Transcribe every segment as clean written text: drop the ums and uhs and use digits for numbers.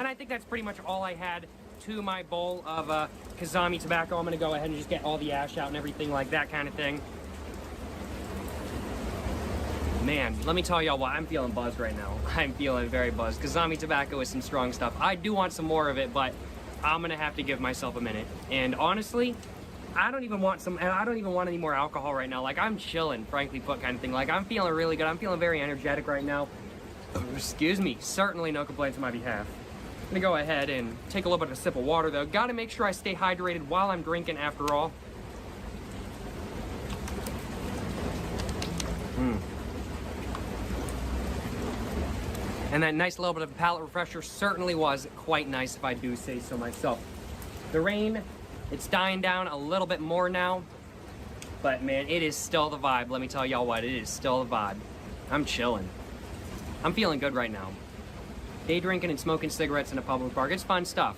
I think that's pretty much all I had to my bowl of Kazami tobacco. I'm gonna go ahead and just get all the ash out and everything like that kind of thing. Man, let me tell y'all what, I'm feeling buzzed right now. I'm feeling very buzzed. Kazami tobacco is some strong stuff. I do want some more of it, but I'm gonna have to give myself a minute. And honestly, I don't even want any more alcohol right now. Like, I'm chilling, frankly put, kind of thing. Like, I'm feeling really good. I'm feeling very energetic right now. Excuse me, certainly no complaints on my behalf. I'm gonna go ahead and take a little bit of a sip of water though. Gotta make sure I stay hydrated while I'm drinking after all. And that nice little bit of palate refresher certainly was quite nice, if I do say so myself. The rain, it's dying down a little bit more now, but man, it is still the vibe. Let me tell y'all what, it is still the vibe. I'm chilling. I'm feeling good right now. Day drinking and smoking cigarettes in a public park, it's fun stuff.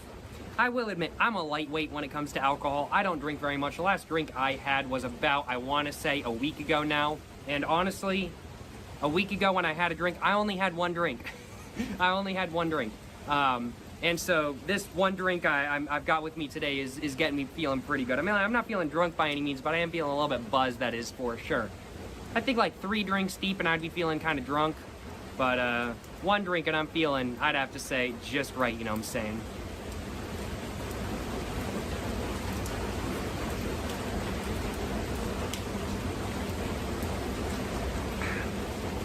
I will admit, I'm a lightweight when it comes to alcohol. I don't drink very much. The last drink I had was about, I want to say, a week ago now. And honestly, a week ago when I had a drink, I only had one drink. I only had one drink. And so this one drink I've got with me today is getting me feeling pretty good. I mean, I'm not feeling drunk by any means, but I am feeling a little bit buzzed, that is for sure. I think like 3 drinks deep and I'd be feeling kind of drunk. But one drink and I'm feeling, I'd have to say, just right, you know what I'm saying?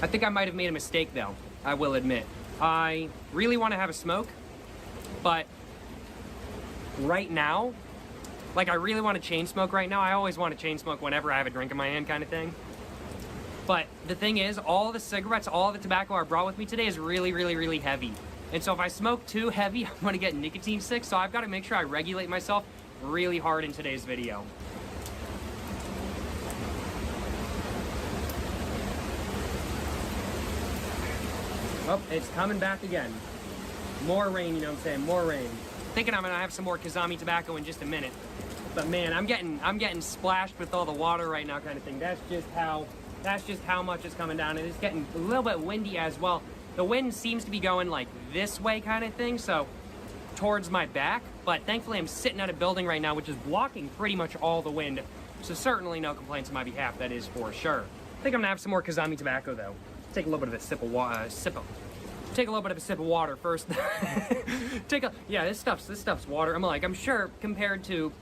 I think I might have made a mistake though, I will admit. I really want to have a smoke, but right now, like I really want to chain smoke right now. I always want to chain smoke whenever I have a drink in my hand kind of thing. But the thing is, all the cigarettes, all the tobacco I brought with me today is really, really, really heavy. And so if I smoke too heavy, I'm going to get nicotine sick. So I've got to make sure I regulate myself really hard in today's video. Oh, it's coming back again. More rain, you know what I'm saying? More rain. Thinking I'm gonna have some more Kazami tobacco in just a minute. But man, I'm getting splashed with all the water right now, kind of thing. That's just how much is coming down. And it's getting a little bit windy as well. The wind seems to be going like this way kind of thing, so towards my back. But thankfully I'm sitting at a building right now which is blocking pretty much all the wind. So certainly no complaints on my behalf, that is for sure. I think I'm gonna have some more Kazami tobacco though. Take a little bit of a sip of water. Take a little bit of a sip of water first. Yeah, this stuff's water. I'm sure compared to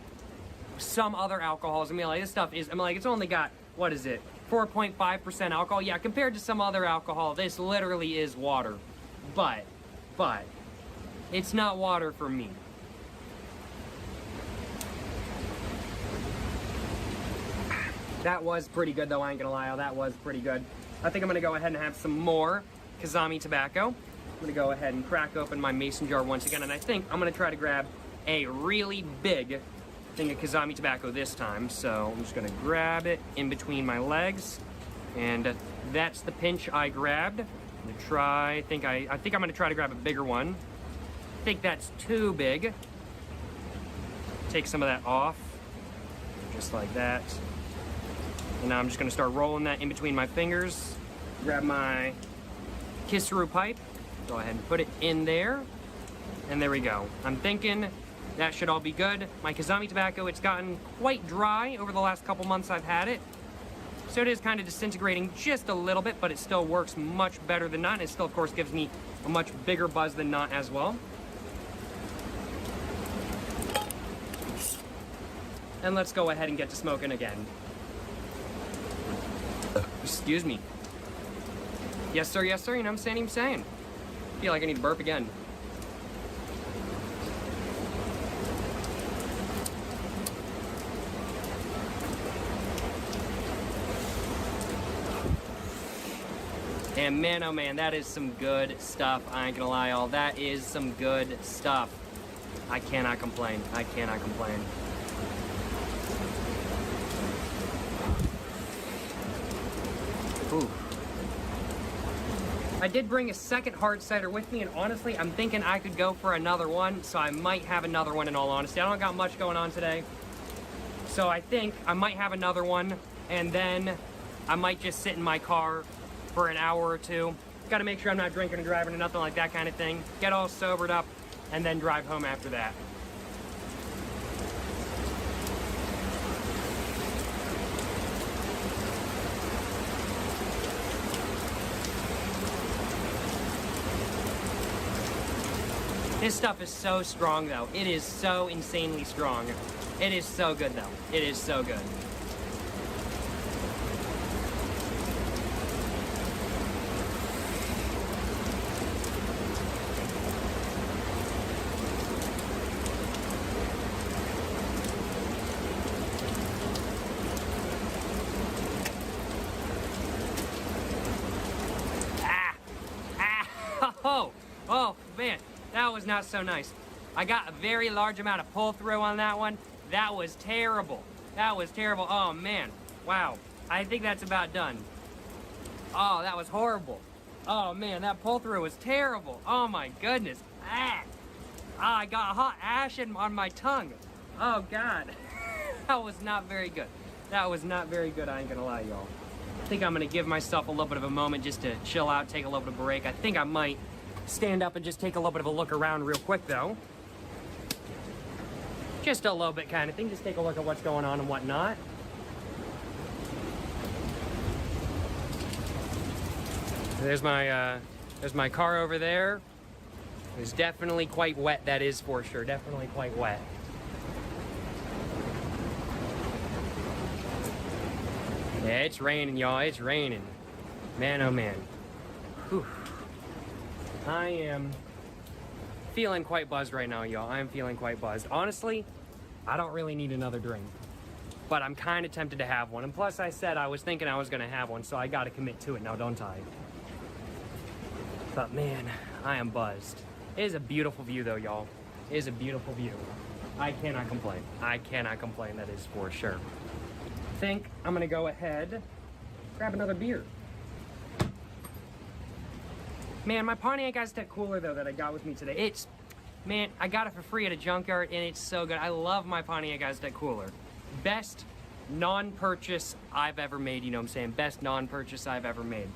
some other alcohols, I mean, like this stuff is, it's only got, what is it, 4.5% alcohol. Yeah, compared to some other alcohol, this literally is water. But it's not water for me. That was pretty good though, I ain't gonna lie, that was pretty good. I think I'm gonna go ahead and have some more Kazami tobacco. I'm gonna go ahead and crack open my mason jar once again, and I think I'm gonna try to grab a really big thing of Kazami tobacco this time. So I'm just gonna grab it in between my legs, and that's the pinch I grabbed. I'm gonna try, I think I'm gonna try to grab a bigger one. I think that's too big. Take some of that off, just like that. And now I'm just gonna start rolling that in between my fingers. Grab my Kissaru pipe, go ahead and put it in there, and there we go. I'm thinking that should all be good. My Kazami tobacco, it's gotten quite dry over the last couple months I've had it. So it is kind of disintegrating just a little bit, but it still works much better than not. And it still, of course, gives me a much bigger buzz than not as well. And let's go ahead and get to smoking again. Excuse me. Yes, sir, you know what I'm saying? I feel like I need to burp again. And man, oh man, that is some good stuff. I ain't gonna lie, y'all. That is some good stuff. I cannot complain. I cannot complain. Ooh. I did bring a second hard cider with me, and honestly, I'm thinking I could go for another one, so I might have another one in all honesty. I don't got much going on today, so I think I might have another one, and then I might just sit in my car for an hour or two. Got to make sure I'm not drinking and driving or nothing like that kind of thing. Get all sobered up, and then drive home after that. This stuff is so strong, though. It is so insanely strong. It is so good, though. It is so good. Oh, man. That was not so nice. I got a very large amount of pull through on that one. That was terrible. That was terrible. Oh, man. Wow. I think that's about done. Oh, that was horrible. Oh, man. That pull through was terrible. Oh, my goodness. I got hot ash on my tongue. Oh, God. That was not very good. That was not very good. I ain't gonna lie, y'all. I think I'm gonna give myself a little bit of a moment just to chill out, take a little bit of a break. I think I might stand up and just take a little bit of a look around real quick, though. Just a little bit kind of thing. Just take a look at what's going on and whatnot. There's my car over there. It's definitely quite wet, that is for sure. Definitely quite wet. Yeah, it's raining, y'all. It's raining. Man, oh man. Whew. I am feeling quite buzzed right now, y'all. I am feeling quite buzzed. Honestly, I don't really need another drink, but I'm kind of tempted to have one. And plus, I said I was thinking I was going to have one, so I got to commit to it now, don't I? But man, I am buzzed. It is a beautiful view, though, y'all. It is a beautiful view. I cannot complain. I cannot complain, that is for sure. I think I'm going to go ahead, grab another beer. Man, my Pontiac Aztec cooler, though, that I got with me today, man, I got it for free at a junkyard, and it's so good. I love my Pontiac Aztec cooler. Best non-purchase I've ever made, you know what I'm saying? Best non-purchase I've ever made.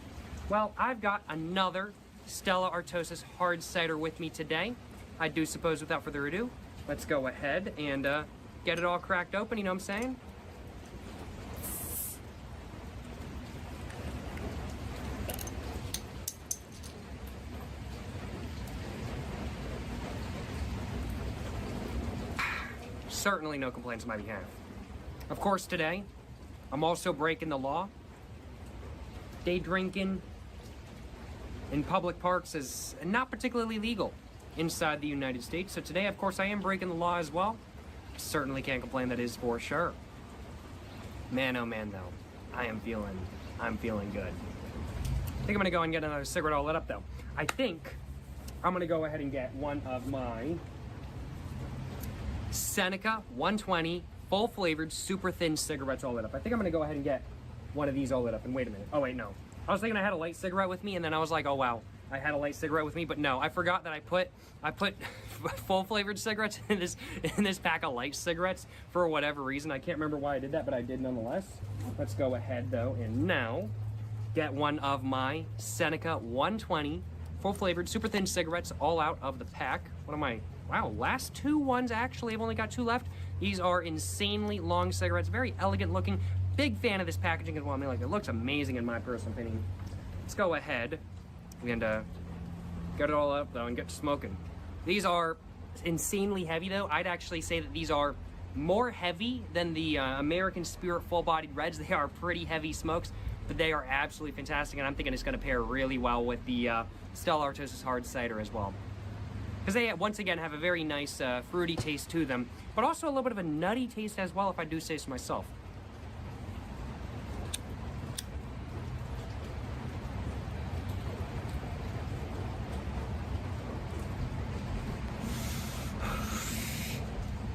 Well, I've got another Stella Artois hard cider with me today. I do suppose, without further ado, let's go ahead and get it all cracked open, you know what I'm saying? Certainly no complaints on my behalf. Of course, today, I'm also breaking the law. Day drinking in public parks is not particularly legal inside the United States. So today, of course, I am breaking the law as well. Certainly can't complain, that is for sure. Man, oh man, though. I'm feeling good. I think I'm gonna go and get another cigarette all lit up, though. I think I'm gonna go ahead and get one of my Seneca 120 full flavored super thin cigarettes all lit up. I think I'm gonna go ahead and get one of these all lit up. And wait a minute. Oh wait, no. I was thinking I had a light cigarette with me, and then I was like, oh wow, I had a light cigarette with me, but no, I forgot that I put full flavored cigarettes in this pack of light cigarettes for whatever reason. I can't remember why I did that, but I did nonetheless. Let's go ahead though and now get one of my Seneca 120 full flavored super thin cigarettes all out of the pack. What am I? Wow, last two ones actually. I've only got two left. These are insanely long cigarettes, very elegant looking. Big fan of this packaging as well. I mean, like, it looks amazing in my personal opinion. Let's go ahead and get it all up though and get to smoking. These are insanely heavy though. I'd actually say that these are more heavy than the American Spirit full-bodied reds. They are pretty heavy smokes, but they are absolutely fantastic, and I'm thinking it's going to pair really well with the Stella Artois hard cider as well. Because they, once again, have a very nice fruity taste to them, but also a little bit of a nutty taste as well, if I do say so myself.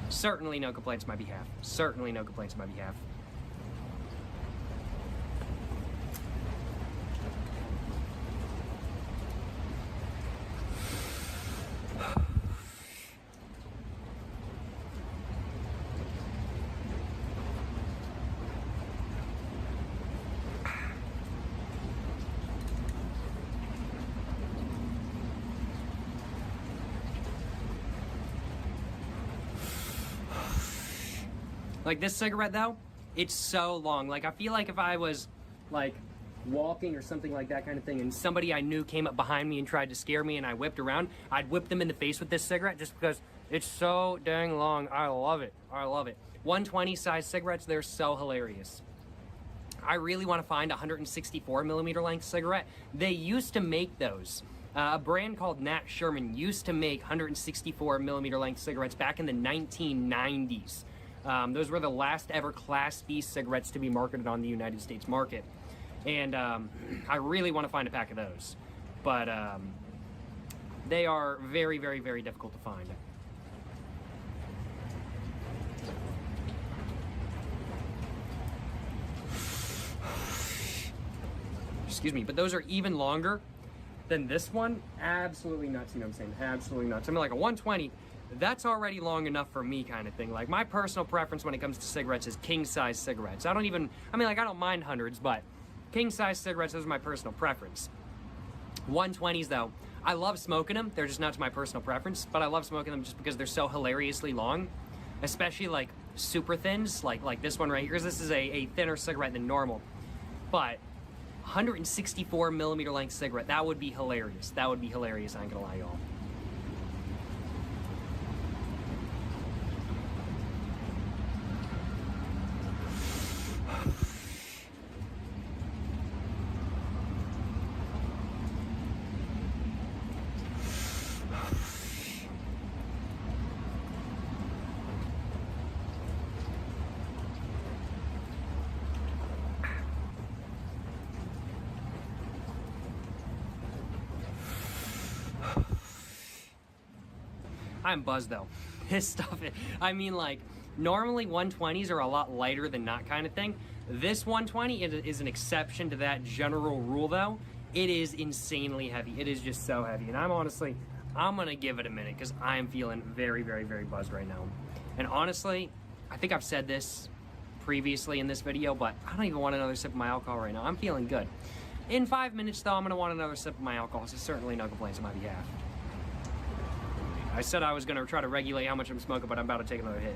Certainly no complaints on my behalf. Certainly no complaints on my behalf. Like this cigarette though, it's so long. Like I feel like if I was like walking or something like that kind of thing and somebody I knew came up behind me and tried to scare me and I whipped around, I'd whip them in the face with this cigarette just because it's so dang long. I love it. I love it. 120 size cigarettes, they're so hilarious. I really want to find a 164 millimeter length cigarette. They used to make those. A brand called Nat Sherman used to make 164 millimeter length cigarettes back in the 1990s. Those were the last ever Class B cigarettes to be marketed on the United States market. And I really want to find a pack of those. But they are very, very, very difficult to find. Excuse me, but those are even longer than this one. Absolutely nuts, you know what I'm saying? Absolutely nuts. I mean, like a 120, that's already long enough for me kind of thing. Like my personal preference when it comes to cigarettes is king size cigarettes. I don't mind hundreds, but king size cigarettes is my personal preference. 120s though, I love smoking them. They're just not to my personal preference, but I love smoking them just because they're so hilariously long, especially like super thins, like this one right here. This is a thinner cigarette than normal, but 164 millimeter length cigarette, that would be hilarious. That would be hilarious, I ain't gonna lie, y'all. I'm buzzed though. This stuff, I mean, like, normally 120s are a lot lighter than not kind of thing. This 120 is an exception to that general rule though. It is insanely heavy. It is just so heavy. And I'm gonna give it a minute because I'm feeling very, very, very buzzed right now. And honestly, I think I've said this previously in this video, but I don't even want another sip of my alcohol right now. I'm feeling good. In 5 minutes though, I'm gonna want another sip of my alcohol, so certainly no complaints on my behalf. I said I was going to try to regulate how much I'm smoking, but I'm about to take another hit.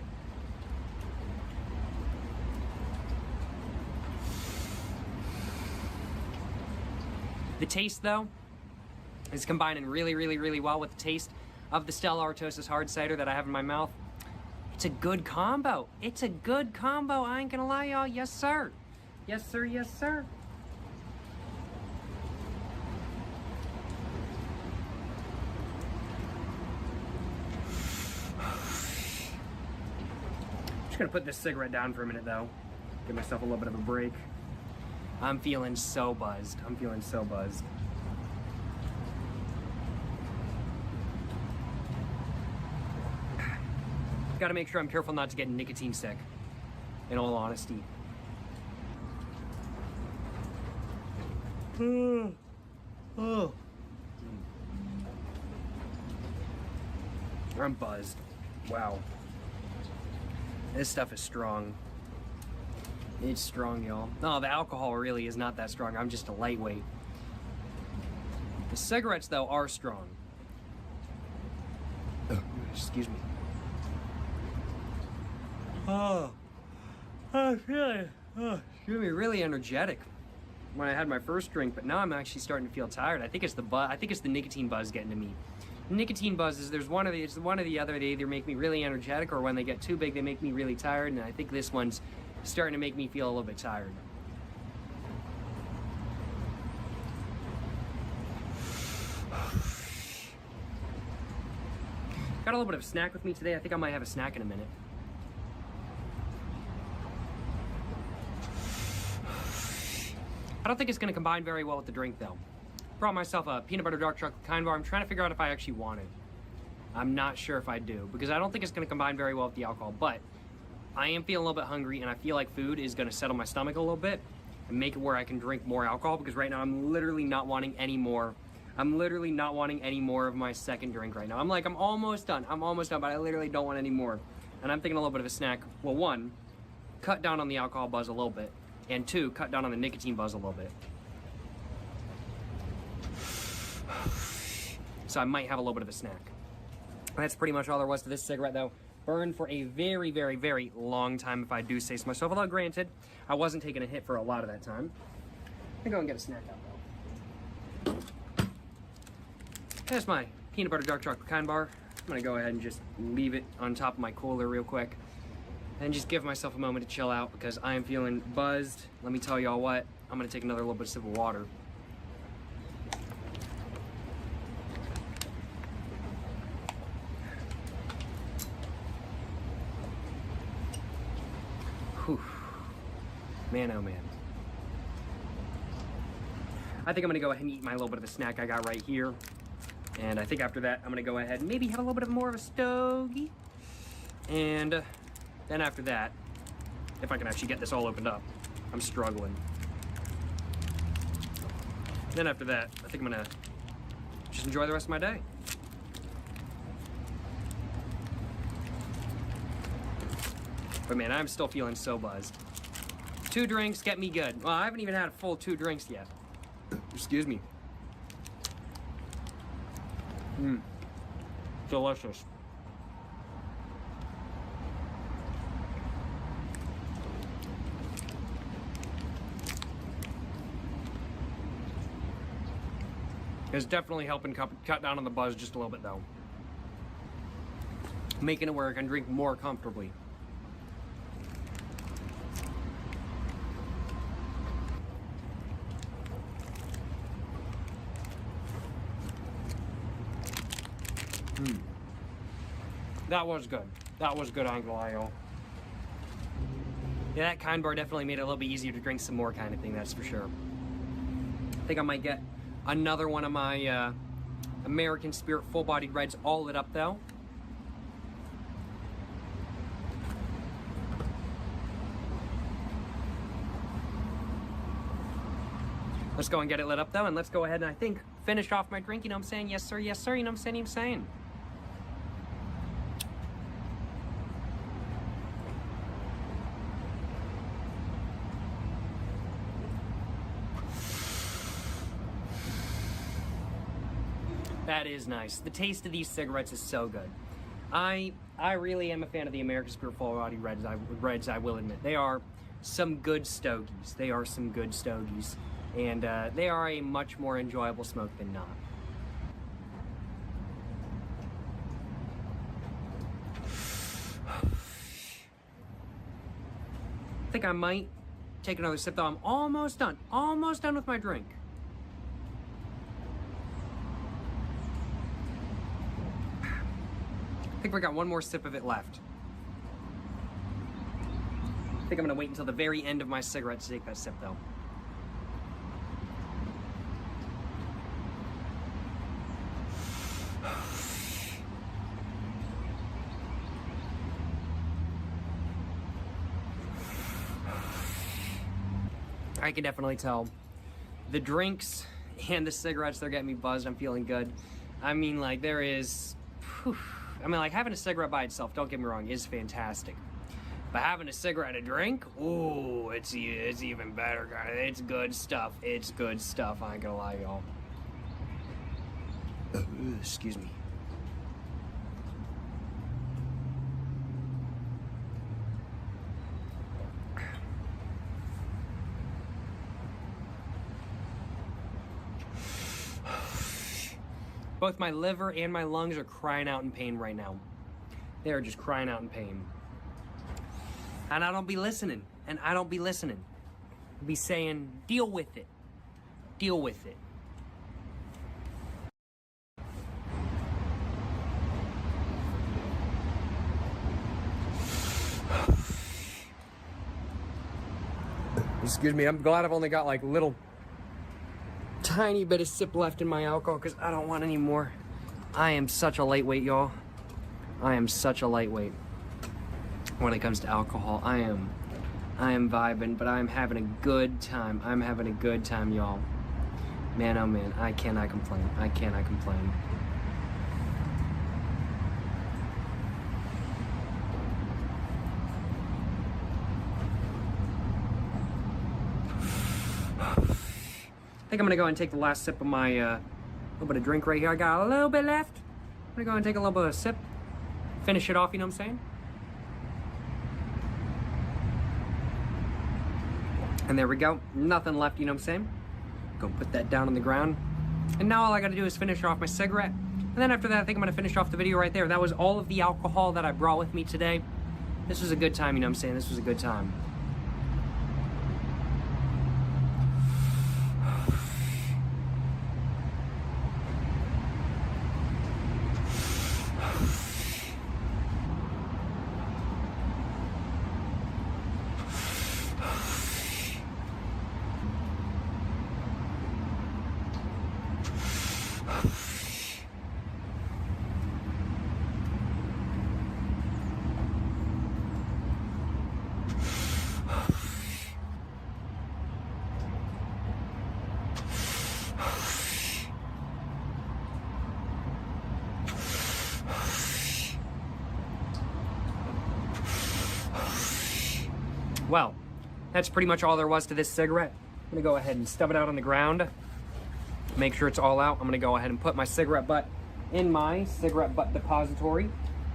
The taste, though, is combining really, really, really well with the taste of the Stella Artois hard cider that I have in my mouth. It's a good combo. It's a good combo. I ain't going to lie, y'all. Yes, sir. Yes, sir. Yes, sir. Gonna put this cigarette down for a minute though. Give myself a little bit of a break. I'm feeling so buzzed. I'm feeling so buzzed. Gotta make sure I'm careful not to get nicotine sick, in all honesty. I'm buzzed. Wow. This stuff is strong. It's strong, y'all. No, the alcohol really is not that strong. I'm just a lightweight. The cigarettes, though, are strong. Excuse me. Oh, I'm feeling, excuse me, really energetic when I had my first drink, but now I'm actually starting to feel tired. I think it's the buzz. I think it's the nicotine buzz getting to me. Nicotine buzzes, it's one or the other. They either make me really energetic, or when they get too big, they make me really tired. And I think this one's starting to make me feel a little bit tired. Got a little bit of a snack with me today. I think I might have a snack in a minute. I don't think it's going to combine very well with the drink, though. Brought myself a peanut butter dark chocolate kind bar. I'm trying to figure out if I actually want it. I'm not sure if I do, because I don't think it's going to combine very well with the alcohol, but I am feeling a little bit hungry, and I feel like food is going to settle my stomach a little bit and make it where I can drink more alcohol, because right now I'm literally not wanting any more. I'm literally not wanting any more of my second drink right now. I'm almost done, but I literally don't want any more. And I'm thinking a little bit of a snack. Well, one, cut down on the alcohol buzz a little bit, and two, cut down on the nicotine buzz a little bit. So I might have a little bit of a snack. That's pretty much all there was to this cigarette, though. burn for a very, very, very long time, if I do say so myself. Although, granted, I wasn't taking a hit for a lot of that time. I'm gonna go and get a snack out, though. There's my peanut butter dark chocolate kind bar. I'm gonna go ahead and just leave it on top of my cooler real quick and just give myself a moment to chill out because I am feeling buzzed. Let me tell y'all what, I'm gonna take another little bit of sip of water. Whew. Man, oh man. I think I'm gonna go ahead and eat my little bit of the snack I got right here. And I think after that, I'm gonna go ahead and maybe have a little bit of more of a stogie. And then after that, if I can actually get this all opened up, I'm struggling. Then after that, I think I'm gonna just enjoy the rest of my day. But man, I'm still feeling so buzzed. 2 drinks get me good. Well, I haven't even had a full 2 drinks yet. Excuse me. Delicious. It's definitely helping cut down on the buzz just a little bit, though. Making it where I can drink more comfortably. That was good. That was good, I ain't gonna lie, y'all. Yeah, that kind bar definitely made it a little bit easier to drink some more kind of thing, that's for sure. I think I might get another one of my American Spirit full-bodied reds all lit up, though. Let's go and get it lit up, though, and let's go ahead and, I think, finish off my drink. You know what I'm saying? Yes, sir, yes, sir. You know what I'm saying? That is nice. The taste of these cigarettes is so good. I really am a fan of the American Spirit Full Body Reds, I will admit. They are some good stogies. They are some good stogies. And they are a much more enjoyable smoke than not. I think I might take another sip, though. I'm almost done. Almost done with my drink. I think we got one more sip of it left. I think I'm gonna wait until the very end of my cigarette to take that sip, though. I can definitely tell. The drinks and the cigarettes, they're getting me buzzed. I'm feeling good. I mean, like, there is... like, having a cigarette by itself, don't get me wrong, is fantastic. But having a cigarette and a drink, ooh, it's even better, guys. It's good stuff. It's good stuff, I ain't gonna lie, y'all. Excuse me. Both my liver and my lungs are crying out in pain right now. They are just crying out in pain. And I don't be listening. I'll be saying, deal with it. Deal with it. Excuse me, I'm glad I've only got like little tiny bit of sip left in my alcohol because I don't want any more. I am such a lightweight, y'all. I am such a lightweight when it comes to alcohol. I am vibing, but I'm having a good time. I'm having a good time, y'all. Man, oh man, I cannot complain. I cannot complain. I think I'm gonna go and take the last sip of my little bit of drink right here. I got a little bit left. I'm gonna go and take a little bit of sip, finish it off, you know what I'm saying? And there we go. Nothing left, you know what I'm saying? Go put that down on the ground. And now all I gotta do is finish off my cigarette. And then after that, I think I'm gonna finish off the video right there. That was all of the alcohol that I brought with me today. This was a good time, you know what I'm saying? This was a good time. Well, that's pretty much all there was to this cigarette. I'm gonna go ahead and stub it out on the ground. Make sure it's all out. I'm gonna go ahead and put my cigarette butt in my cigarette butt depository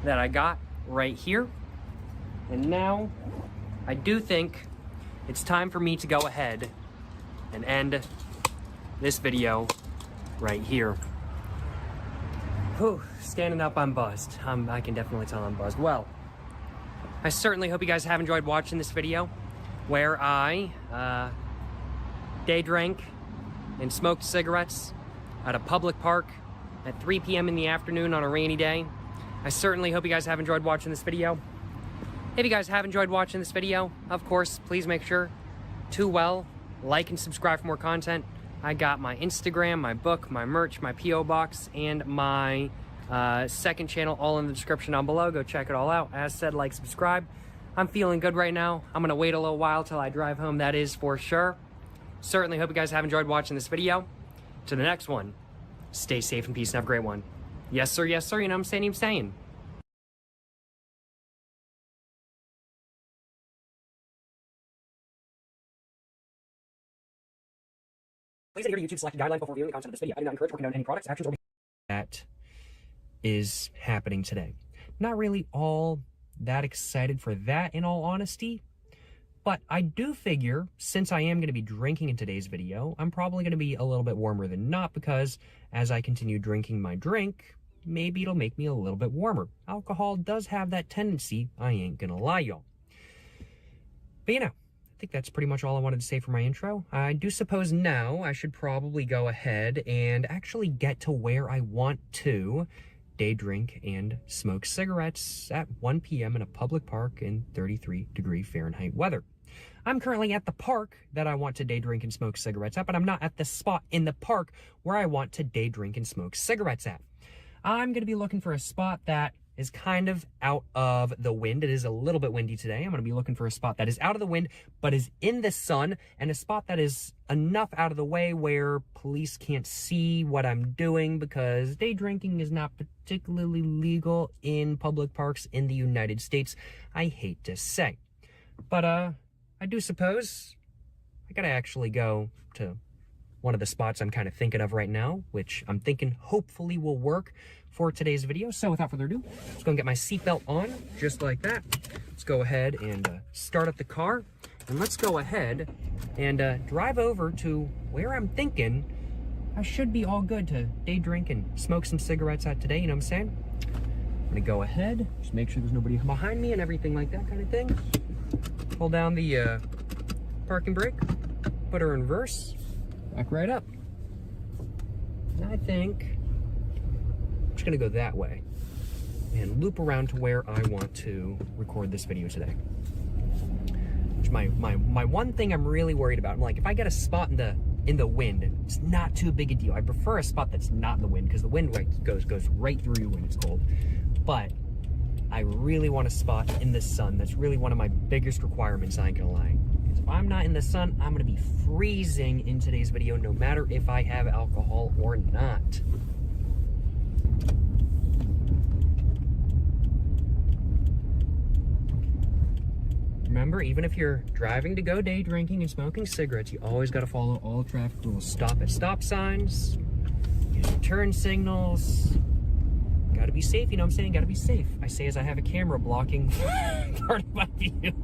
that I got right here. And now, I do think it's time for me to go ahead and end this video right here. Whew, standing up, I'm buzzed. I can definitely tell I'm buzzed. Well, I certainly hope you guys have enjoyed watching this video where I day drank and smoked cigarettes at a public park at 3 p.m. in the afternoon on a rainy day. I certainly hope you guys have enjoyed watching this video. If you guys have enjoyed watching this video, of course, please make sure to like and subscribe for more content. I got my Instagram, my book, my merch, my P.O. box, and my second channel all in the description down below. Go check it all out. As said, like, subscribe. I'm feeling good right now. I'm gonna wait a little while till I drive home, that is for sure. Certainly hope you guys have enjoyed watching this video. To the next one, stay safe and peace and have a great one. Yes sir, you know what I'm saying? Please adhere to YouTube selected guidelines before viewing the content of this video. I do not encourage or condone any products, actions, or that is happening today. Not really all that excited for that, in all honesty, but I do figure, since I am going to be drinking in today's video, I'm probably going to be a little bit warmer than not, because as I continue drinking my drink, maybe it'll make me a little bit warmer. Alcohol does have that tendency, I ain't gonna lie, y'all. But you know, I think that's pretty much all I wanted to say for my intro. I do suppose now I should probably go ahead and actually get to where I want to day drink and smoke cigarettes at 1 p.m. in a public park in 33-degree Fahrenheit weather. I'm currently at the park that I want to day drink and smoke cigarettes at, but I'm not at the spot in the park where I want to day drink and smoke cigarettes at. I'm going to be looking for a spot that is kind of out of the wind. It is a little bit windy today. I'm going to be looking for a spot that is out of the wind, but is in the sun, and a spot that is enough out of the way where police can't see what I'm doing, because day drinking is not particularly legal in public parks in the United States, I hate to say. But I do suppose I gotta actually go to one of the spots I'm kind of thinking of right now, which I'm thinking hopefully will work for today's video. So without further ado, let's go and get my seatbelt on, just like that. Let's go ahead and start up the car, and let's go ahead and drive over to where I'm thinking I should be all good to day drink and smoke some cigarettes at today, you know what I'm saying? I'm gonna go ahead, just make sure there's nobody behind me and everything like that kind of thing. Pull down the parking brake, put her in reverse, back right up. And I think I'm just gonna go that way and loop around to where I want to record this video today. Which my one thing I'm really worried about, I'm like, if I get a spot in the wind, it's not too big a deal. I prefer a spot that's not in the wind, because the wind goes right through you when it's cold. But I really want a spot in the sun. That's really one of my biggest requirements, I ain't gonna lie. If I'm not in the sun, I'm gonna be freezing in today's video, no matter if I have alcohol or not. Remember, even if you're driving to go day drinking and smoking cigarettes, you always gotta follow all traffic rules. Stop at stop signs, use your turn signals, Gotta be safe, you know what I'm saying? Gotta be safe. I say as I have a camera blocking part of my view.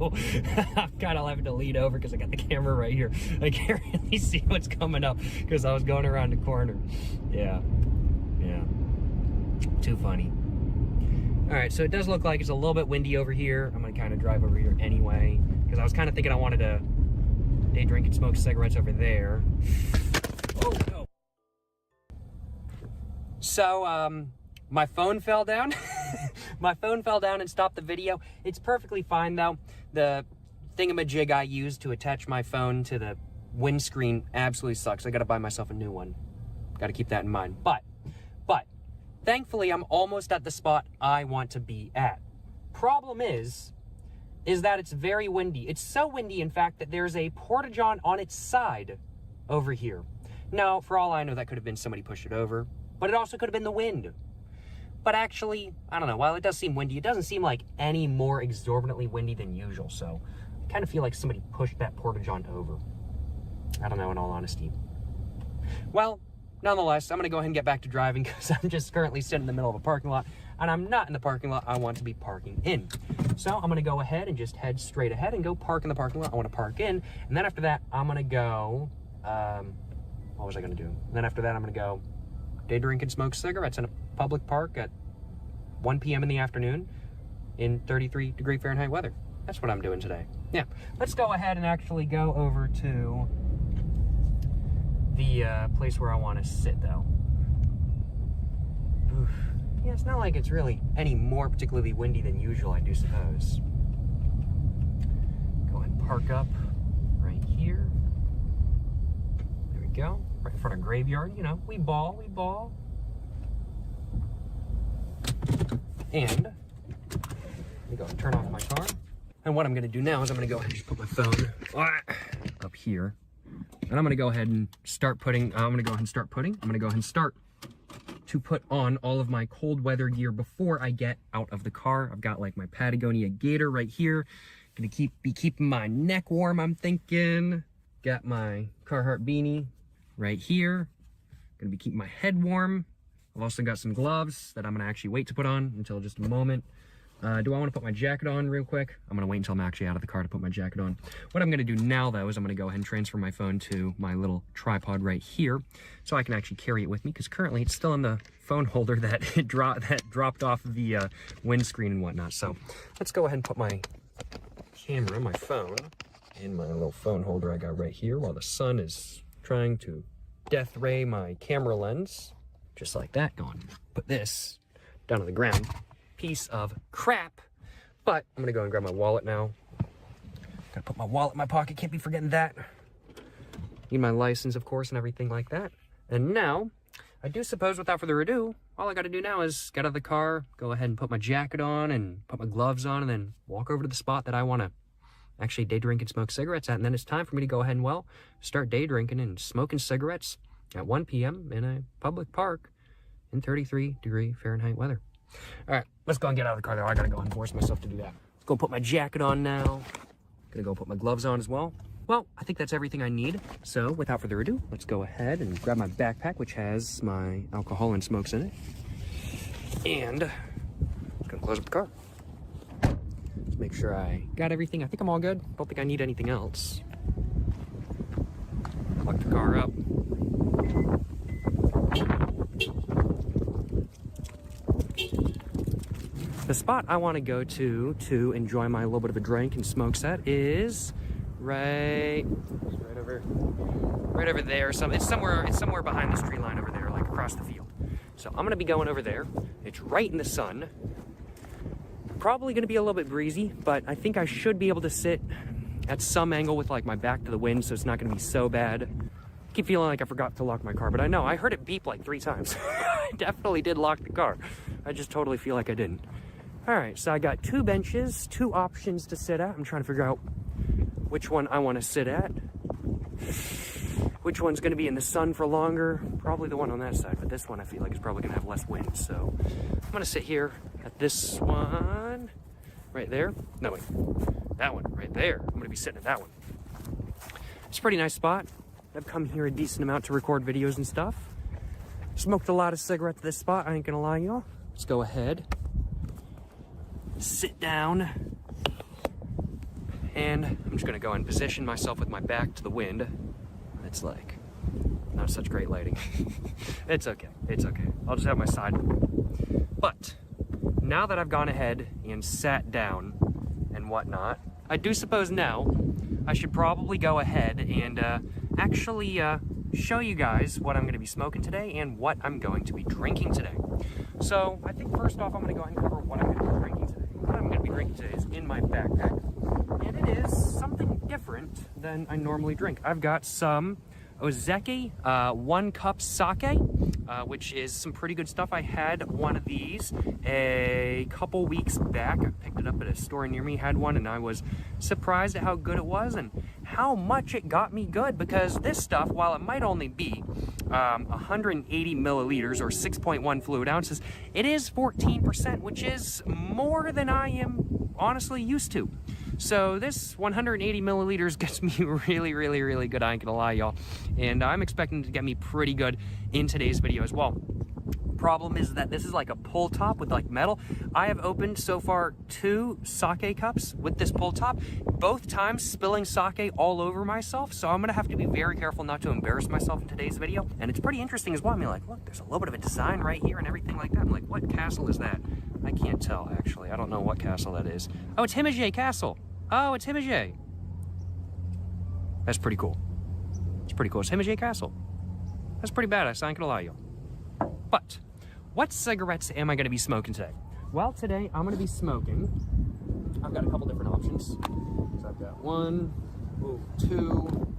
I'm kind of having to lean over because I got the camera right here. I can't really see what's coming up because I was going around the corner. Yeah. Too funny. All right, so it does look like it's a little bit windy over here. I'm gonna kind of drive over here anyway because I was kind of thinking I wanted to day drink and smoke cigarettes over there. Oh, no. So, my phone fell down. My phone fell down and stopped the video. It's perfectly fine though. The thingamajig I used to attach my phone to the windscreen absolutely sucks. I gotta buy myself a new one. Gotta keep that in mind. But, thankfully I'm almost at the spot I want to be at. Problem is that it's very windy. It's so windy, in fact, that there's a porta-john on its side over here. Now, for all I know, that could have been somebody pushed it over, but it also could have been the wind. But actually, I don't know, while it does seem windy, it doesn't seem like any more exorbitantly windy than usual, so I kind of feel like somebody pushed that porta-john over. I don't know, in all honesty. Well, nonetheless, I'm going to go ahead and get back to driving because I'm just currently sitting in the middle of a parking lot, and I'm not in the parking lot I want to be parking in. So I'm going to go ahead and just head straight ahead and go park in the parking lot I want to park in, and then after that, I'm going to go, what was I going to do? And then after that, I'm going to go day drink and smoke cigarettes in a public park at 1 p.m. in the afternoon in 33-degree Fahrenheit weather. That's what I'm doing today. Yeah, let's go ahead and actually go over to the place where I want to sit, though. Oof. Yeah, it's not like it's really any more particularly windy than usual, I do suppose. Go ahead and park up right here. There we go. Right in front of graveyard. You know, we ball. And let me go and turn off my car. And what I'm going to do now is I'm going to go ahead and just put my phone up here. And I'm going to go ahead and start putting, I'm going to go ahead and start to put on all of my cold weather gear before I get out of the car. I've got like my Patagonia gator right here. Gonna be keeping my neck warm, I'm thinking. Got my Carhartt beanie right here. Gonna be keeping my head warm. I've also got some gloves that I'm gonna actually wait to put on until just a moment. Do I want to put my jacket on real quick? I'm going to wait until I'm actually out of the car to put my jacket on. What I'm going to do now, though, is I'm going to go ahead and transfer my phone to my little tripod right here so I can actually carry it with me, because currently it's still in the phone holder that dropped off the windscreen and whatnot. So let's go ahead and put my camera, my phone, in my little phone holder I got right here while the sun is trying to death ray my camera lens. Just like that. Going, put this down on the ground. Piece of crap, but I'm gonna go and grab my wallet now. Gotta put my wallet in my pocket, can't be forgetting that. Need my license, of course, and everything like that. And now, I do suppose without further ado, all I gotta do now is get out of the car, go ahead and put my jacket on and put my gloves on, and then walk over to the spot that I wanna actually day drink and smoke cigarettes at. And then it's time for me to go ahead and, well, start day drinking and smoking cigarettes at 1 p.m. in a public park in 33-degree Fahrenheit weather. All right, let's go and get out of the car there. I gotta go and force myself to do that. Let's go put my jacket on now. Gonna go put my gloves on as well. Well, I think that's everything I need. So without further ado, let's go ahead and grab my backpack, which has my alcohol and smokes in it. And I'm gonna close up the car. Let's make sure I got everything. I think I'm all good. Don't think I need anything else. Plug the car up. The spot I want to go to enjoy my little bit of a drink and smoke set is right over there. It's somewhere behind the street line over there, like across the field. So I'm gonna be going over there. It's right in the sun. Probably gonna be a little bit breezy, but I think I should be able to sit at some angle with like my back to the wind, so it's not gonna be so bad. I keep feeling like I forgot to lock my car, but I know I heard it beep like 3 times. I definitely did lock the car. I just totally feel like I didn't. All right, so I got 2 benches, 2 options to sit at. I'm trying to figure out which one I want to sit at. Which one's going to be in the sun for longer? Probably the one on that side, but this one I feel like is probably going to have less wind. So I'm going to sit here at this one right there. No, wait, that one right there. I'm going to be sitting at that one. It's a pretty nice spot. I've come here a decent amount to record videos and stuff. Smoked a lot of cigarettes at this spot, I ain't going to lie, y'all. let's go ahead, sit down, and I'm just gonna go and position myself with my back to the wind. It's like, not such great lighting. It's okay, it's okay. I'll just have my side. But now that I've gone ahead and sat down and whatnot, I do suppose now I should probably go ahead and actually show you guys what I'm going to be smoking today and what I'm going to be drinking today. So I think first off, I'm going to go ahead and cover what I'm going to be drinking today. What I'm going to be drinking today is in my backpack, and it is something different than I normally drink. I've got some Ozeki 1 cup sake, which is some pretty good stuff. I had one of these a couple weeks back. I picked it up at a store near me, had one, and I was surprised at how good it was and how much it got me good, because this stuff, while it might only be 180 milliliters or 6.1 fluid ounces, it is 14%, which is more than I am honestly used to. So this 180 milliliters gets me really, really, really good, I ain't gonna lie, y'all. And I'm expecting to get me pretty good in today's video as well. Problem is that this is like a pull top with like metal. I have opened so far 2 sake cups with this pull top, both times spilling sake all over myself. So I'm gonna have to be very careful not to embarrass myself in today's video. And it's pretty interesting as well. I mean, like, look, there's a little bit of a design right here and everything like that. I'm like, what castle is that? I can't tell, actually. I don't know what castle that is. Oh, it's Himeji Castle. Oh, it's Himeji. That's pretty cool. It's pretty cool. It's Himeji Castle. That's pretty badass, I ain't gonna lie, y'all. But what cigarettes am I gonna be smoking today? Well, today I'm gonna be smoking, I've got a couple different options. So I've got 1, 2,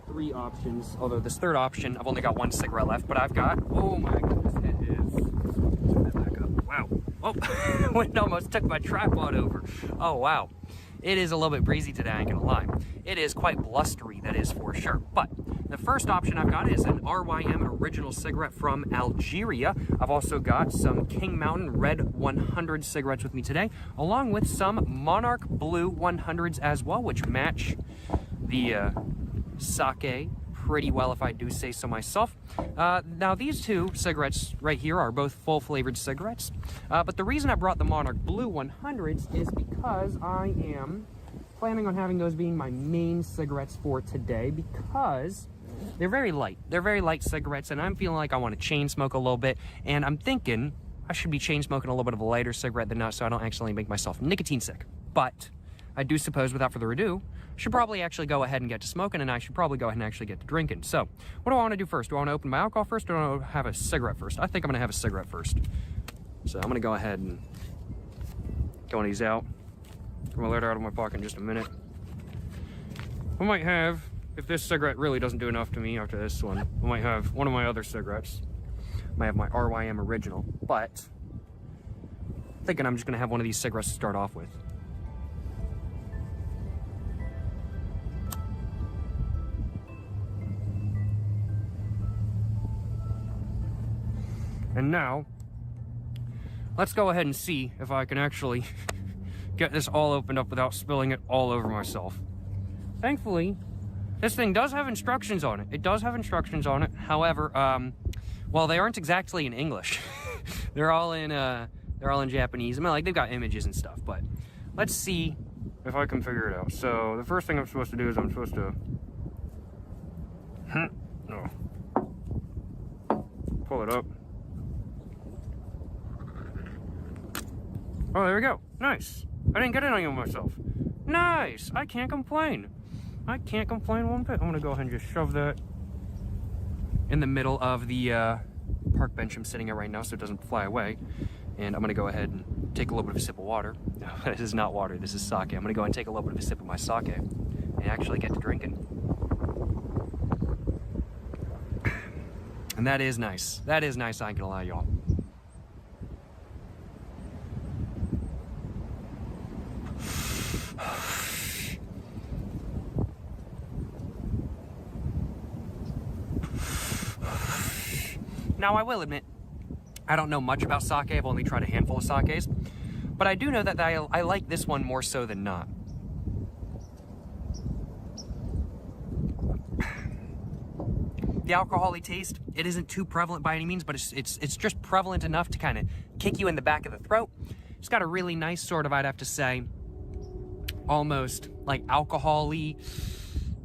3 options. Although this third option, I've only got 1 cigarette left, but I've got, oh my goodness, it is. Turn that back up. Wow. Oh, wind almost took my tripod over. Oh, wow. It is a little bit breezy today, I ain't gonna lie. It is quite blustery, that is for sure. But the first option I've got is an RYM original cigarette from Algeria. I've also got some King Mountain Red 100 cigarettes with me today, along with some Monarch Blue 100s as well, which match the sake pretty well, if I do say so myself. Now these 2 cigarettes right here are both full flavored cigarettes, but the reason I brought the Monarch Blue 100s is because I am planning on having those being my main cigarettes for today, because they're very light. They're very light cigarettes, and I'm feeling like I want to chain smoke a little bit, and I'm thinking I should be chain smoking a little bit of a lighter cigarette than not, so I don't actually make myself nicotine sick. But I do suppose, without further ado, I should probably actually go ahead and get to smoking, and I should probably go ahead and actually get to drinking. So, what do I want to do first? Do I want to open my alcohol first, or do I want to have a cigarette first? I think I'm going to have a cigarette first. So, I'm going to go ahead and get one of these out. I'm going to let it out of my pocket in just a minute. I might have, if this cigarette really doesn't do enough to me after this one, I might have one of my other cigarettes. I might have my RYM original, but I'm thinking I'm just going to have one of these cigarettes to start off with. And now, let's go ahead and see if I can actually get this all opened up without spilling it all over myself. Thankfully, this thing does have instructions on it. It does have instructions on it. However, well, they aren't exactly in English. they're all in Japanese. I mean, like, they've got images and stuff, but let's see if I can figure it out. So the first thing I'm supposed to do is I'm supposed to pull it up. Oh, there we go. Nice. I didn't get it on myself. Nice. I can't complain. I can't complain one bit. I'm going to go ahead and just shove that in the middle of the park bench I'm sitting at right now so it doesn't fly away. And I'm going to go ahead and take a little bit of a sip of water. No, this is not water. This is sake. I'm going to go and take a little bit of a sip of my sake and actually get to drinking. And that is nice. That is nice, I ain't going to lie, y'all. Now, I will admit, I don't know much about sake. I've only tried a handful of sakes. But I do know that I like this one more so than not. The alcohol-y taste, it isn't too prevalent by any means, but it's just prevalent enough to kind of kick you in the back of the throat. It's got a really nice sort of, I'd have to say, almost like alcohol-y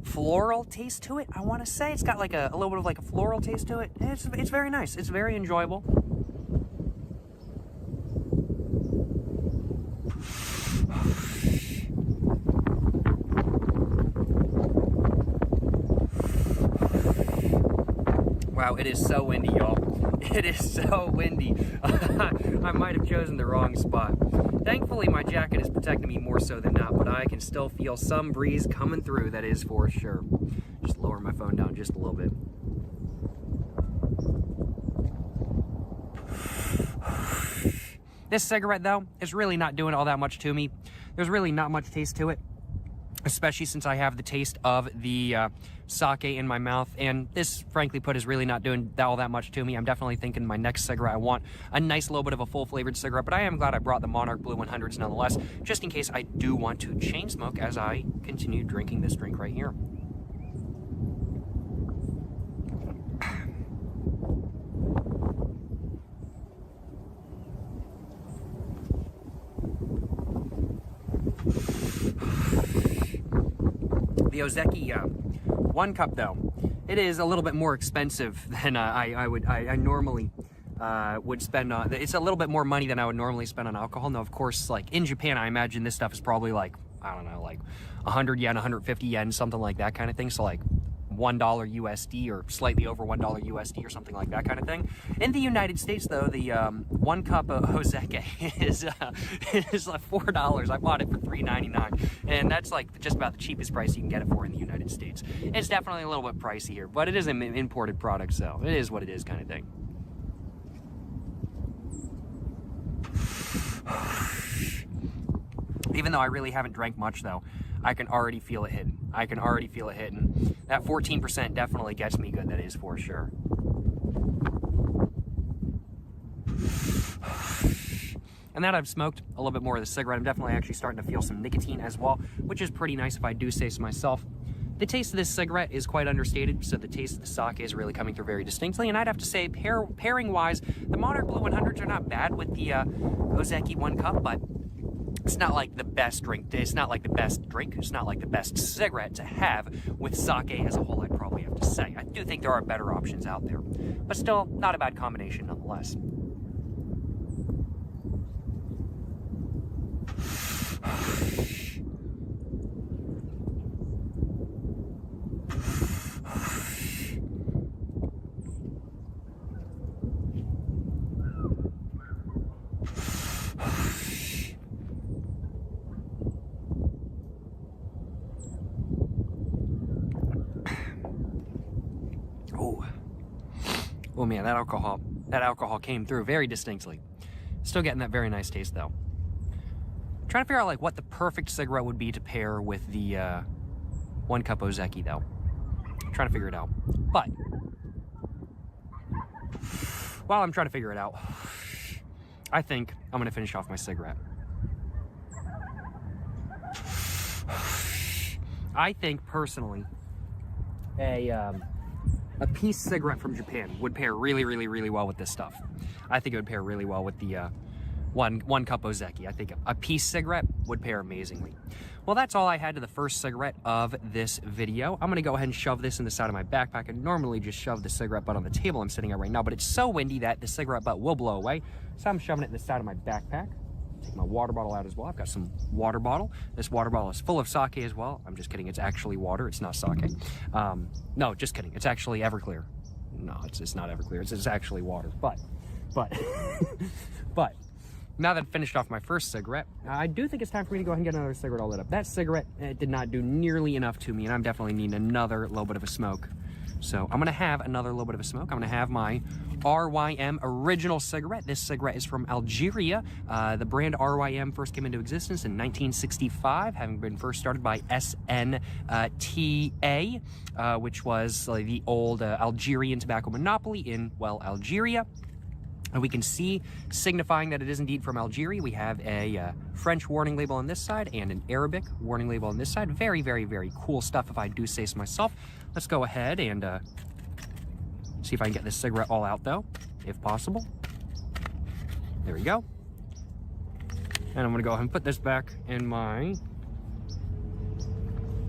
floral taste to it, I want to say. It's got like a little bit of like a floral taste to it. It's very nice. It's very enjoyable. Wow, it is so windy, y'all. It is so windy. I might have chosen the wrong spot. Thankfully, my jacket is protecting me more so than not, but I can still feel some breeze coming through, that is for sure. Just lower my phone down just a little bit. This cigarette, though, is really not doing all that much to me. There's really not much taste to it, especially since I have the taste of the sake in my mouth, and this, frankly put, is really not doing all that much to me. I'm definitely thinking my next cigarette, I want a nice little bit of a full-flavored cigarette, but I am glad I brought the Monarch Blue 100s nonetheless, just in case I do want to chain smoke as I continue drinking this drink right here. The Ozeki one cup, though, it is a little bit more expensive than I normally would spend on. It's a little bit more money than I would normally spend on alcohol. Now, of course, like in Japan, I imagine this stuff is probably like, I don't know, like 100 yen, 150 yen, something like that kind of thing. So like $1 USD or slightly over $1 USD or something like that kind of thing. In the United States, though, the one cup of Ozeki is like $4. I bought it for $3.99, and that's like just about the cheapest price you can get it for in the United States. It's definitely a little bit pricey here, but it is an imported product, so it is what it is kind of thing. Even though I really haven't drank much, though, I can already feel it hitting. I can already feel it hitting. That 14% definitely gets me good, that is for sure. And that I've smoked a little bit more of the cigarette, I'm definitely actually starting to feel some nicotine as well, which is pretty nice if I do say so myself. The taste of this cigarette is quite understated, so the taste of the sake is really coming through very distinctly. And I'd have to say, pairing-wise, the Monarch Blue 100s are not bad with the Ozeki one cup, but it's not like the best drink. It's not like the best drink. It's not like the best cigarette to have with sake as a whole, I'd probably have to say. I do think there are better options out there, but still not a bad combination nonetheless. Oh man, that alcohol came through very distinctly. Still getting that very nice taste, though. I'm trying to figure out like what the perfect cigarette would be to pair with the one cup Ozeki, though. I'm trying to figure it out. But while I'm trying to figure it out, I think I'm gonna finish off my cigarette. I think personally, a piece cigarette from Japan would pair really, really, really well with this stuff. I think it would pair really well with the one cup Ozeki. I think a piece cigarette would pair amazingly. Well, that's all I had to the first cigarette of this video. I'm gonna go ahead and shove this in the side of my backpack. I normally just shove the cigarette butt on the table I'm sitting at right now, but it's so windy that the cigarette butt will blow away. So I'm shoving it in the side of my backpack. Take my water bottle out as well. I've got some water bottle. This water bottle is full of sake as well. I'm just kidding. It's actually water. It's not sake. No, just kidding. It's actually Everclear. No, it's not Everclear. It's actually water. But now that I've finished off my first cigarette, I do think it's time for me to go ahead and get another cigarette all lit up. That cigarette did not do nearly enough to me, and I'm definitely needing another little bit of a smoke. So I'm gonna have another little bit of a smoke. I'm gonna have my RYM original cigarette. This cigarette is from Algeria. The brand RYM first came into existence in 1965, having been first started by SNTA, which was the old Algerian tobacco monopoly in, well, Algeria. And we can see, signifying that it is indeed from Algeria, we have a French warning label on this side and an Arabic warning label on this side. Very, very, very cool stuff, if I do say so myself. Let's go ahead and See if I can get this cigarette all out though, if possible. There we go. And I'm gonna go ahead and put this back in my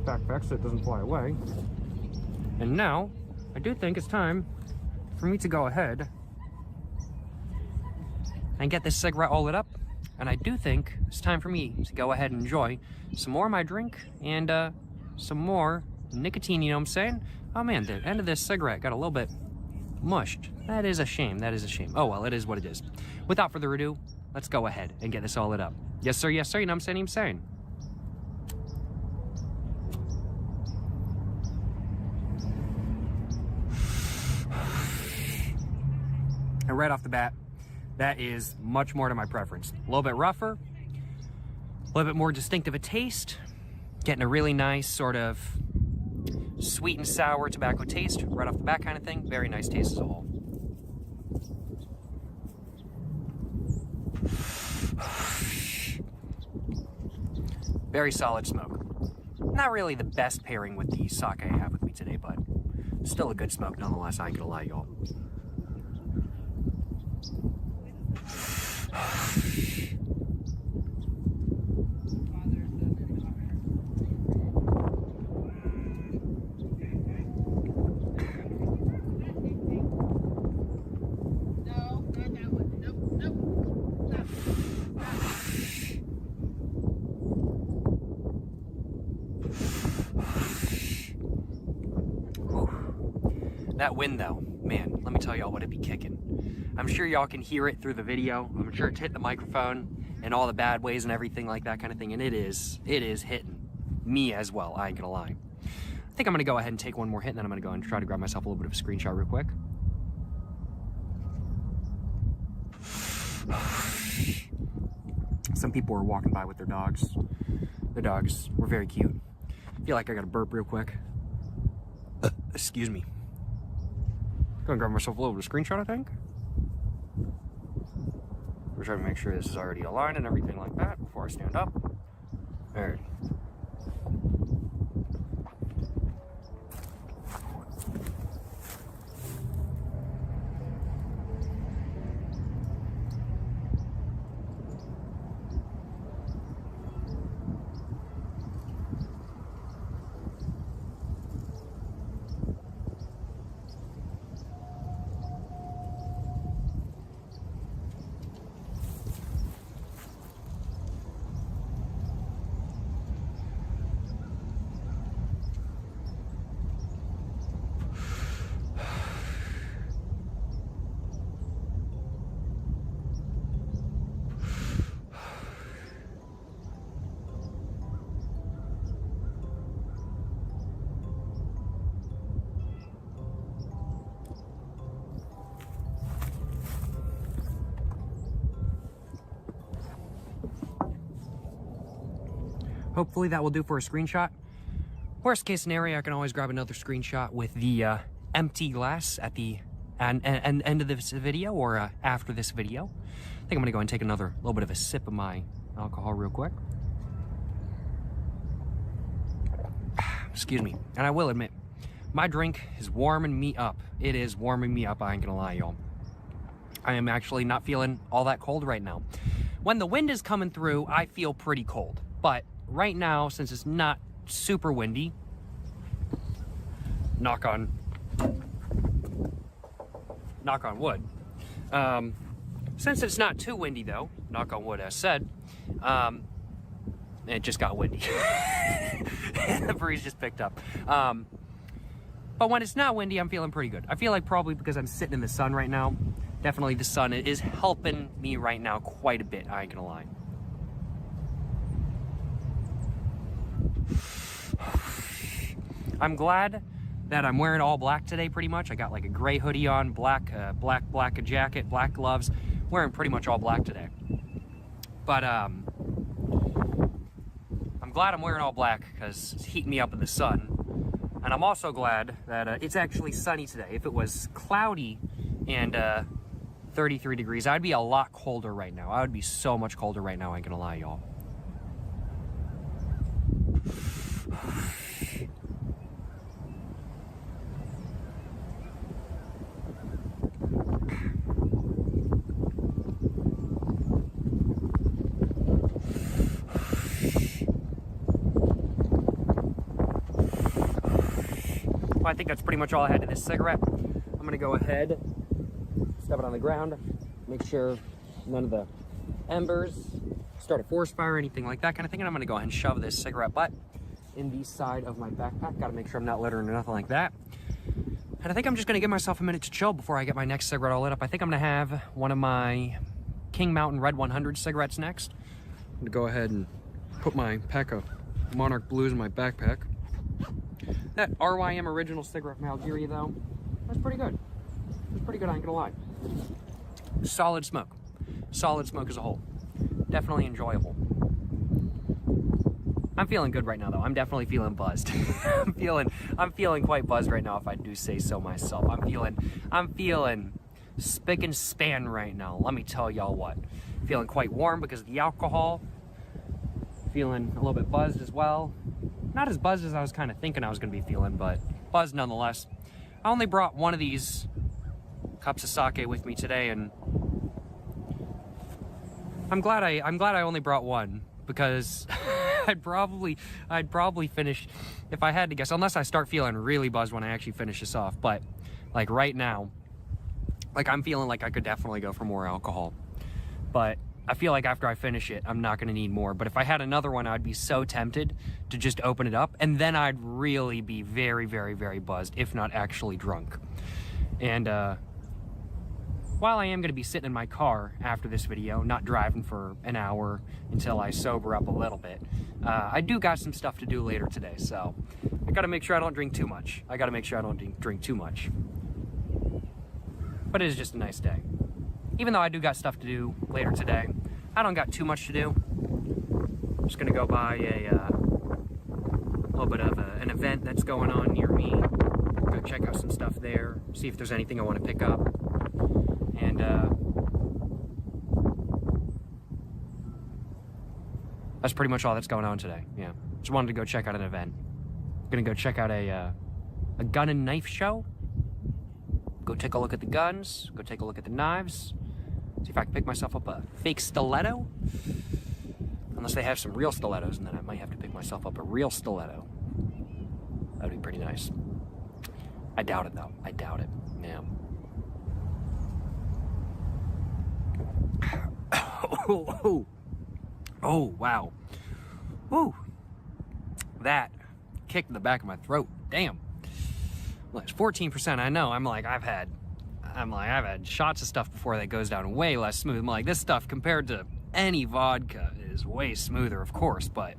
backpack so it doesn't fly away. And now, I do think it's time for me to go ahead and get this cigarette all lit up. And I do think it's time for me to go ahead and enjoy some more of my drink and some more nicotine, you know what I'm saying? Oh man, the end of this cigarette got a little bit mushed. That is a shame, that is a shame. Oh well, it is what it is. Without further ado, let's go ahead and get this all lit up. Yes sir, you know what I'm saying, And right off the bat, that is much more to my preference. A little bit rougher, a little bit more distinctive a taste, getting a really nice sort of sweet and sour tobacco taste right off the bat kind of thing. Very nice taste as a whole. Very solid smoke. Not really the best pairing with the sake I have with me today, but still a good smoke nonetheless, I ain't gonna lie, y'all. That wind though, man, let me tell y'all what it be kicking. I'm sure y'all can hear it through the video. I'm sure it's hit the microphone in all the bad ways and everything like that kind of thing. And it is hitting me as well, I ain't gonna lie. I think I'm gonna go ahead and take one more hit and then I'm gonna go and try to grab myself a little bit of a screenshot real quick. Some people were walking by with their dogs. The dogs were very cute. I feel like I gotta burp real quick. Excuse me. Gonna grab myself a little bit of screenshot, I think. We're trying to make sure this is already aligned and everything like that before I stand up. Alright. Hopefully that will do for a screenshot. Worst case scenario, I can always grab another screenshot with the empty glass at the end of this video or after this video. I think I'm gonna go and take another little bit of a sip of my alcohol real quick. Excuse me. And I will admit, my drink is warming me up. It is warming me up, I ain't gonna lie, y'all. I am actually not feeling all that cold right now. When the wind is coming through, I feel pretty cold. But right now, since it's not super windy, knock on wood. Since it's not too windy though, knock on wood as said, it just got windy. The breeze just picked up. But when it's not windy, I'm feeling pretty good. I feel like probably because I'm sitting in the sun right now, definitely the sun is helping me right now quite a bit, I ain't gonna lie. I'm glad that I'm wearing all black today pretty much. I got like a gray hoodie on, black jacket, black gloves, wearing pretty much all black today. But I'm glad I'm wearing all black because it's heating me up in the sun. And I'm also glad that it's actually sunny today. If it was cloudy and 33 degrees, I'd be a lot colder right now. I would be so much colder right now, I ain't gonna lie, y'all. I think that's pretty much all I had to this cigarette. I'm gonna go ahead, step it on the ground, make sure none of the embers start a forest fire or anything like that kind of thing, and I'm gonna go ahead and shove this cigarette butt in the side of my backpack. Gotta make sure I'm not littering or nothing like that. And I think I'm just gonna give myself a minute to chill before I get my next cigarette all lit up. I think I'm gonna have one of my King Mountain Red 100 cigarettes next. I'm gonna go ahead and put my pack of Monarch Blues in my backpack. That RYM original cigarette from Algeria though, that's pretty good. It's pretty good, I ain't gonna lie. Solid smoke. Solid smoke as a whole. Definitely enjoyable. I'm feeling good right now though. I'm definitely feeling buzzed. I'm feeling quite buzzed right now, if I do say so myself. I'm feeling spick and span right now. Let me tell y'all what. Feeling quite warm because of the alcohol. Feeling a little bit buzzed as well. Not as buzzed as I was kind of thinking I was going to be feeling, but buzzed nonetheless. I only brought one of these cups of sake with me today, and I'm glad I only brought one, because I'd probably finish, if I had to guess, unless I start feeling really buzzed when I actually finish this off. But like right now, like I'm feeling like I could definitely go for more alcohol, but I feel like after I finish it, I'm not gonna need more. But if I had another one, I'd be so tempted to just open it up, and then I'd really be very, very, very buzzed, if not actually drunk. And while I am gonna be sitting in my car after this video, not driving for an hour until I sober up a little bit, I do got some stuff to do later today, so I gotta make sure I don't drink too much. I gotta make sure I don't drink too much. But it is just a nice day. Even though I do got stuff to do later today, I don't got too much to do. I'm just gonna go by a little bit of an event that's going on near me. Go check out some stuff there, see if there's anything I want to pick up. And that's pretty much all that's going on today. Yeah, just wanted to go check out an event. Gonna go check out a gun and knife show. Go take a look at the guns, go take a look at the knives, see if I can pick myself up a fake stiletto. Unless they have some real stilettos, and then I might have to pick myself up a real stiletto. That'd be pretty nice. I doubt it though, I doubt it, yeah. Oh, wow. Woo. That kicked in the back of my throat, damn. Well, it's 14%. I know. I've had shots of stuff before that goes down way less smooth. I'm like, this stuff compared to any vodka is way smoother, of course, but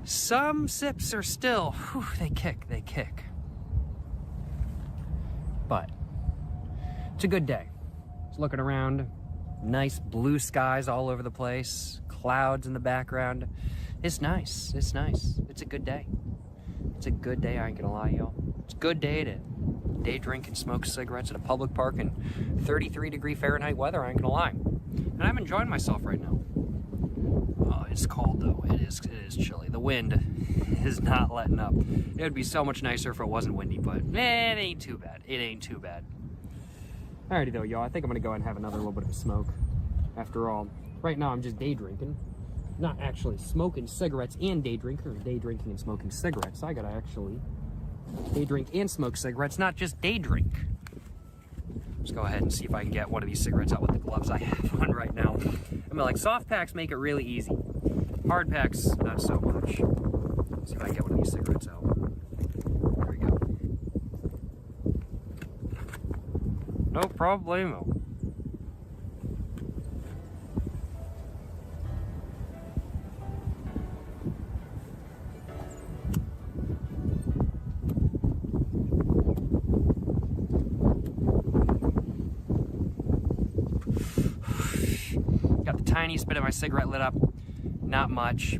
some sips are still, whew, they kick. But it's a good day. Just looking around, nice blue skies all over the place, clouds in the background. It's nice. It's a good day. It's a good day, I ain't gonna lie, y'all. It's a good day to day drink and smoke cigarettes at a public park in 33-degree Fahrenheit weather, I ain't gonna lie. And I'm enjoying myself right now. Oh, it's cold though. It is chilly. The wind is not letting up. It would be so much nicer if it wasn't windy, but it ain't too bad. It ain't too bad. Alrighty though, y'all. I think I'm gonna go and have another little bit of a smoke. After all, right now I'm just day drinking. Not actually smoking cigarettes and day drinking, or day drinking and smoking cigarettes. I gotta actually day drink and smoke cigarettes, not just day drink. Let's go ahead and see if I can get one of these cigarettes out with the gloves I have on right now. I mean, like, soft packs make it really easy. Hard packs, not so much. Let's see if I can get one of these cigarettes out. There we go. No problemo. Tiniest bit of my cigarette lit up, not much.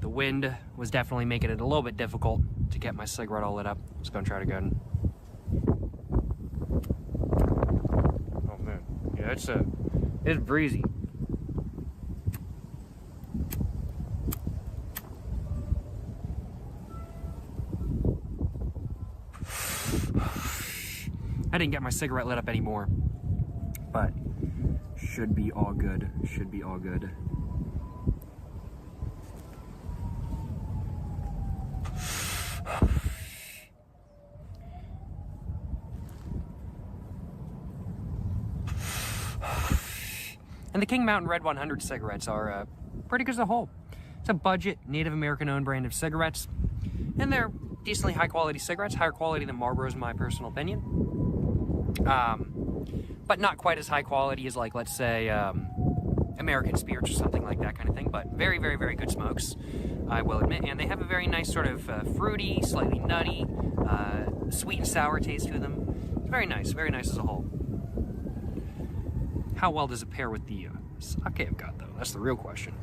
The wind was definitely making it a little bit difficult to get my cigarette all lit up. Just gonna try it again. Oh man, yeah, it's breezy. I didn't get my cigarette lit up anymore, but should be all good. Should be all good. And the King Mountain Red 100 cigarettes are pretty good as a whole. It's a budget Native American owned brand of cigarettes, and they're decently high quality cigarettes, higher quality than Marlboro's in my personal opinion. But not quite as high quality as, like, let's say, American Spirits or something like that kind of thing, but very, very, very good smokes, I will admit. And they have a very nice sort of fruity, slightly nutty, sweet and sour taste to them. It's very nice as a whole. How well does it pair with the sake I've got, though? That's the real question.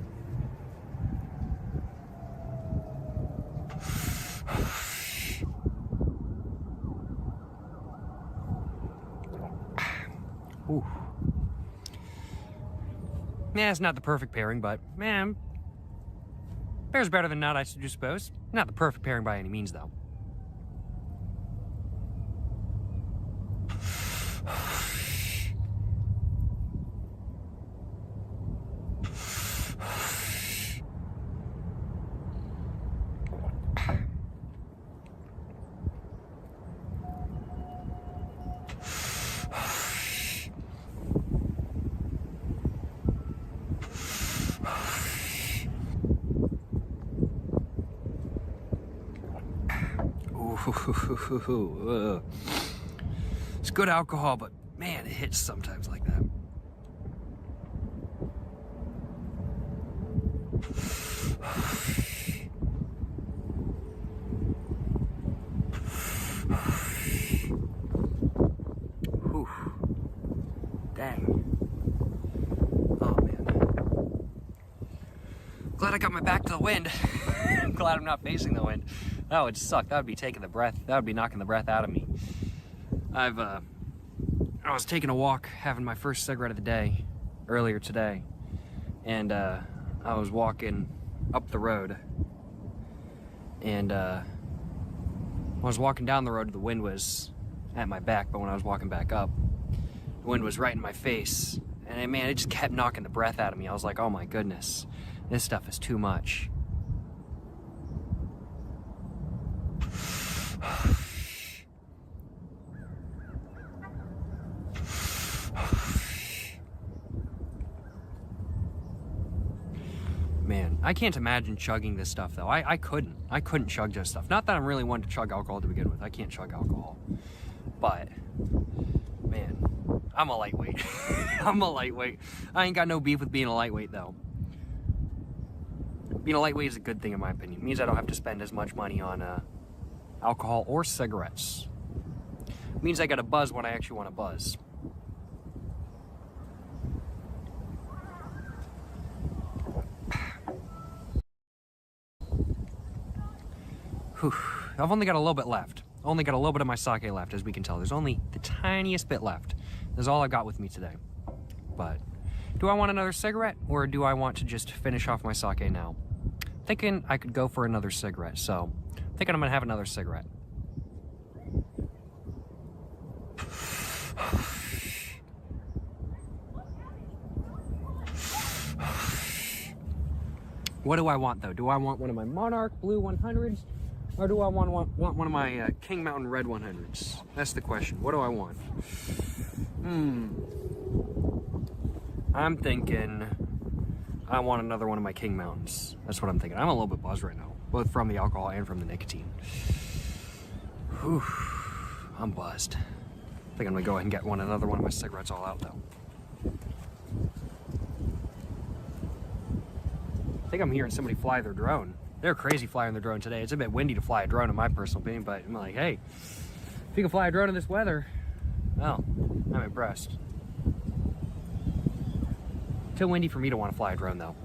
Ooh. Yeah, it's not the perfect pairing, but, man, pairs better than not, I suppose. Not the perfect pairing by any means, though. It's good alcohol, but man, it hits sometimes like that. Whew. Dang. Oh man. Glad I got my back to the wind. I'm glad I'm not facing the wind. That would suck. That would be taking the breath. That would be knocking the breath out of me. I was taking a walk, having my first cigarette of the day earlier today, and I was walking up the road, and when I was walking down the road, the wind was at my back, but when I was walking back up, the wind was right in my face, and man, it just kept knocking the breath out of me. I was like, oh my goodness, this stuff is too much. Man, I can't imagine chugging this stuff, though. I couldn't chug this stuff. Not that I'm really one to chug alcohol to begin with. I can't chug alcohol. But, man, I'm a lightweight. I'm a lightweight. I ain't got no beef with being a lightweight, though. Being a lightweight is a good thing, in my opinion. It means I don't have to spend as much money on alcohol or cigarettes. It means I got a buzz when I actually want to buzz. Whew. I've only got a little bit left. Only got a little bit of my sake left, as we can tell. There's only the tiniest bit left. That's all I got with me today. But do I want another cigarette, or do I want to just finish off my sake now? Thinking I could go for another cigarette, so thinking I'm gonna have another cigarette. What do I want, though? Do I want one of my Monarch Blue 100s, or do I want one of my King Mountain Red 100s? That's the question. What do I want? I'm thinking I want another one of my King Mountains. That's what I'm thinking. I'm a little bit buzzed right now, both from the alcohol and from the nicotine. Whew. I'm buzzed. I think I'm gonna go ahead and get another one of my cigarettes all out, though. I think I'm hearing somebody fly their drone. They're crazy flying their drone today. It's a bit windy to fly a drone, in my personal opinion, but I'm like, hey, if you can fly a drone in this weather, well, I'm impressed. Too windy for me to want to fly a drone, though.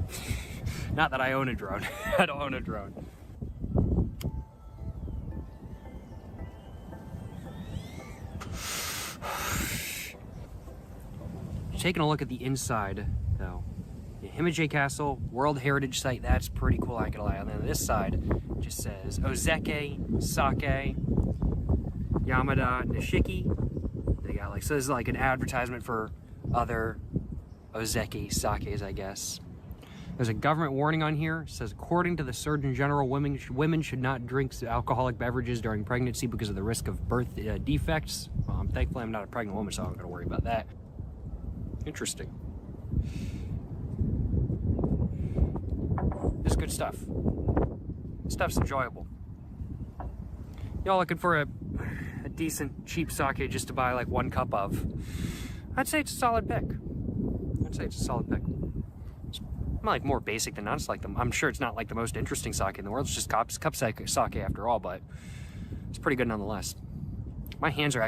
Not that I own a drone. I don't own a drone. Taking a look at the inside, though. The Himeji Castle, World Heritage Site, that's pretty cool, I ain't gonna lie. And then this side just says Ozeki, Sake, Yamada, Nishiki. They got like, so this is like an advertisement for other Ozeki sakes, I guess. There's a government warning on here. It says, according to the Surgeon General, women should not drink alcoholic beverages during pregnancy because of the risk of birth defects. Well, thankfully I'm not a pregnant woman, so I'm not gonna worry about that. Interesting. This is good stuff. Stuff's enjoyable. Y'all looking for a decent, cheap sake just to buy like 1 cup of? I'd say it's a solid pick. It's like more basic than not. It's like I'm sure it's not like the most interesting sake in the world. It's just cup sake after all, but it's pretty good nonetheless. My hands are